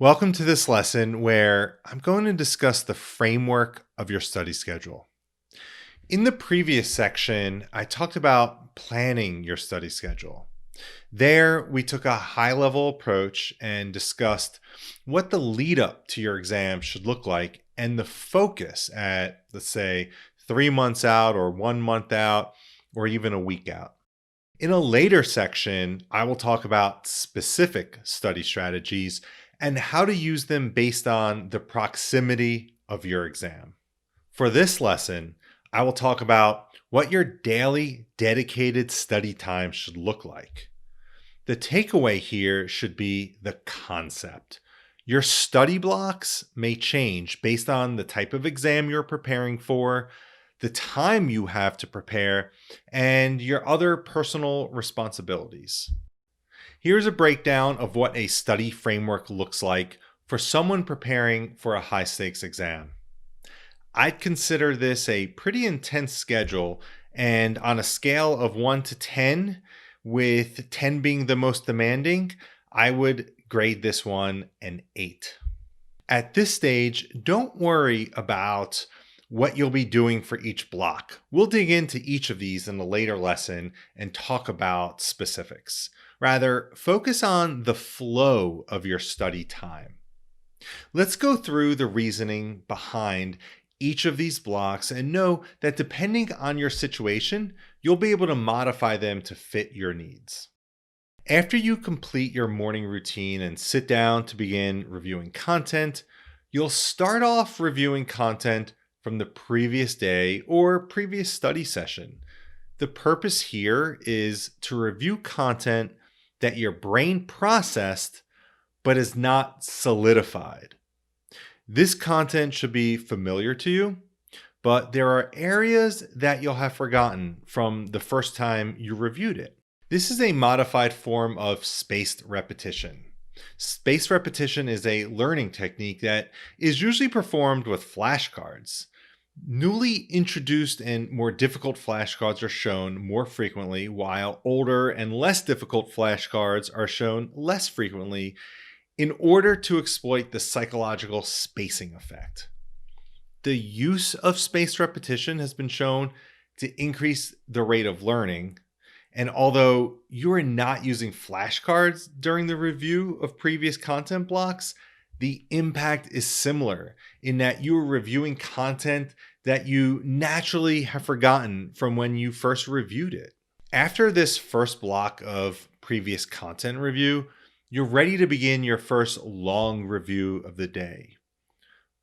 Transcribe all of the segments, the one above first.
Welcome to this lesson where I'm going to discuss the framework of your study schedule. In the previous section, I talked about planning your study schedule. There, we took a high level approach and discussed what the lead up to your exam should look like and the focus at, let's say, 3 months out or 1 month out or even a week out. In a later section, I will talk about specific study strategies and how to use them based on the proximity of your exam. For this lesson, I will talk about what your daily dedicated study time should look like. The takeaway here should be the concept. Your study blocks may change based on the type of exam you're preparing for, the time you have to prepare, and your other personal responsibilities. Here's a breakdown of what a study framework looks like for someone preparing for a high-stakes exam. I'd consider this a pretty intense schedule, and on a scale of 1 to 10, with 10 being the most demanding, I would grade this one an 8. At this stage, don't worry about what you'll be doing for each block. We'll dig into each of these in a later lesson and talk about specifics. Rather, focus on the flow of your study time. Let's go through the reasoning behind each of these blocks and know that depending on your situation, you'll be able to modify them to fit your needs. After you complete your morning routine and sit down to begin reviewing content, you'll start off reviewing content from the previous day or previous study session. The purpose here is to review content that your brain processed but is not solidified. This content should be familiar to you, but there are areas that you'll have forgotten from the first time you reviewed it. This is a modified form of spaced repetition. Spaced repetition is a learning technique that is usually performed with flashcards. Newly introduced and more difficult flashcards are shown more frequently, while older and less difficult flashcards are shown less frequently in order to exploit the psychological spacing effect. The use of spaced repetition has been shown to increase the rate of learning, and although you are not using flashcards during the review of previous content blocks, the impact is similar in that you are reviewing content that you naturally have forgotten from when you first reviewed it. After this first block of previous content review, you're ready to begin your first long review of the day.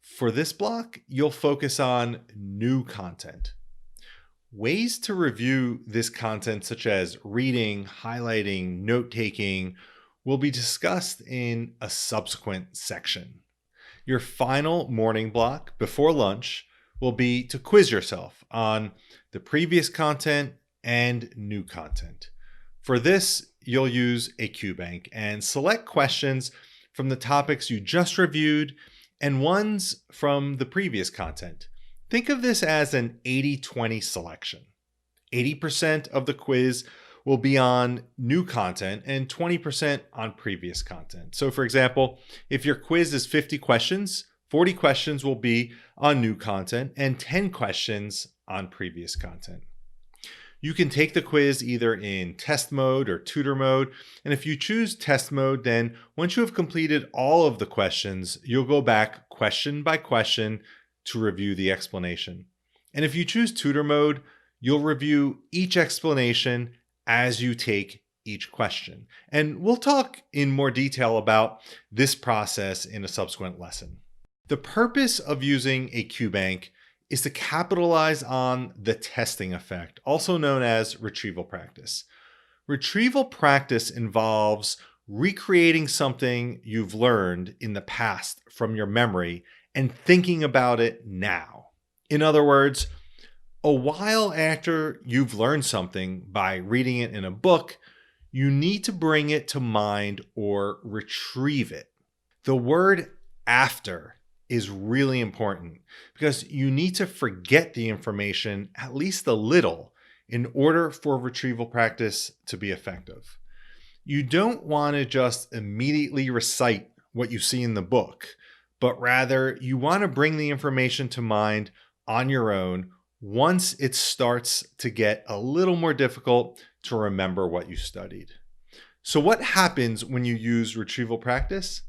For this block, you'll focus on new content. Ways to review this content, such as reading, highlighting, note-taking, will be discussed in a subsequent section. Your final morning block before lunch will be to quiz yourself on the previous content and new content. For this, you'll use a Q bank and select questions from the topics you just reviewed and ones from the previous content. Think of this as an 80-20 selection. 80% of the quiz will be on new content and 20% on previous content. So for example, if your quiz is 50 questions, 40 questions will be on new content and 10 questions on previous content. You can take the quiz either in test mode or tutor mode. And if you choose test mode, then once you have completed all of the questions, you'll go back question by question to review the explanation. And if you choose tutor mode, you'll review each explanation as you take each question. And we'll talk in more detail about this process in a subsequent lesson. The purpose of using a Q bank is to capitalize on the testing effect, also known as retrieval practice. Retrieval practice involves recreating something you've learned in the past from your memory and thinking about it now. In other words, a while after you've learned something by reading it in a book, you need to bring it to mind or retrieve it. The word after is really important because you need to forget the information at least a little in order for retrieval practice to be effective. You don't want to just immediately recite what you see in the book, but rather you want to bring the information to mind on your own once it starts to get a little more difficult to remember what you studied. So what happens when you use retrieval practice?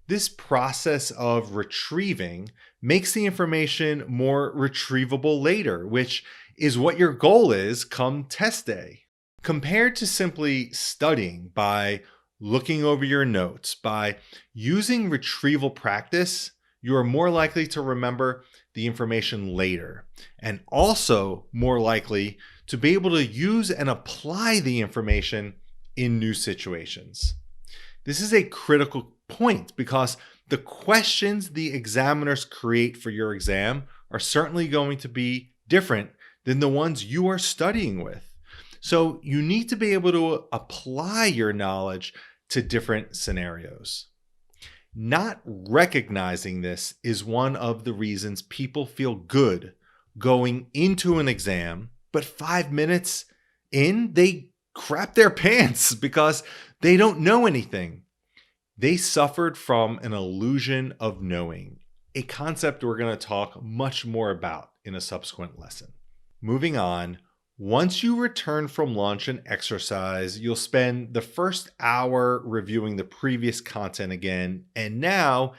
This process of retrieving makes the information more retrievable later, which is what your goal is come test day. Compared to simply studying by looking over your notes, by using retrieval practice, you are more likely to remember the information later, and also more likely to be able to use and apply the information in new situations. This is a critical point because the questions the examiners create for your exam are certainly going to be different than the ones you are studying with. So you need to be able to apply your knowledge to different scenarios. Not recognizing this is one of the reasons people feel good going into an exam, but 5 minutes in, they crap their pants because they don't know anything. They suffered from an illusion of knowing, a concept we're going to talk much more about in a subsequent lesson. Moving on, once you return from lunch and exercise, you'll spend the first hour reviewing the previous content again, and now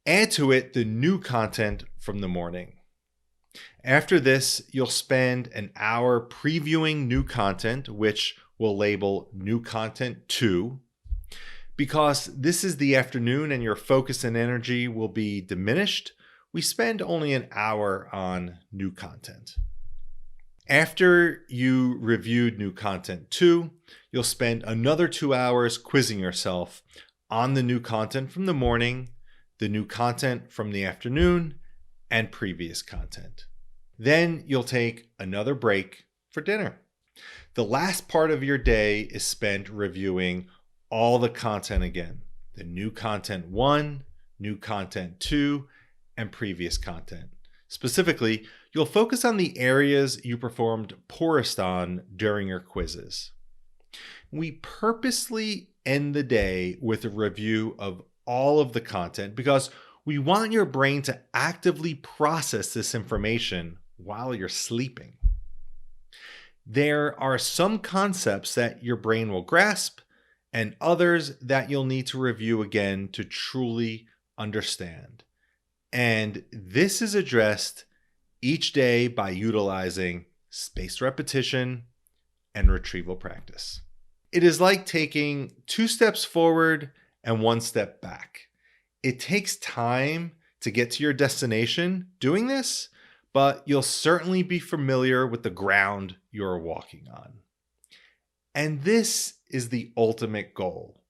add to it the new content from the morning. After this, you'll spend an hour previewing new content, which we'll label New Content 2. Because this is the afternoon and your focus and energy will be diminished, we spend only an hour on new content. After you reviewed new content 2, you'll spend another 2 hours quizzing yourself on the new content from the morning, the new content from the afternoon, and previous content. Then you'll take another break for dinner. The last part of your day is spent reviewing all the content again, the new content 1, new content 2, and previous content. Specifically, you'll focus on the areas you performed poorest on during your quizzes. We purposely end the day with a review of all of the content because we want your brain to actively process this information while you're sleeping. There are some concepts that your brain will grasp and others that you'll need to review again to truly understand. And this is addressed each day by utilizing spaced repetition and retrieval practice. It is like taking 2 steps forward and 1 step back. It takes time to get to your destination doing this, but you'll certainly be familiar with the ground you're walking on. And this is the ultimate goal.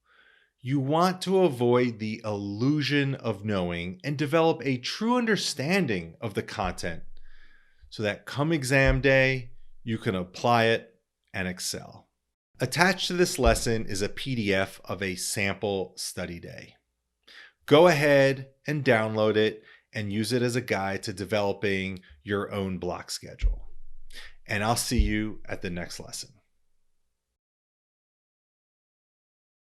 You want to avoid the illusion of knowing and develop a true understanding of the content so that come exam day, you can apply it and excel. Attached to this lesson is a PDF of a sample study day. Go ahead and download it and use it as a guide to developing your own block schedule. And I'll see you at the next lesson.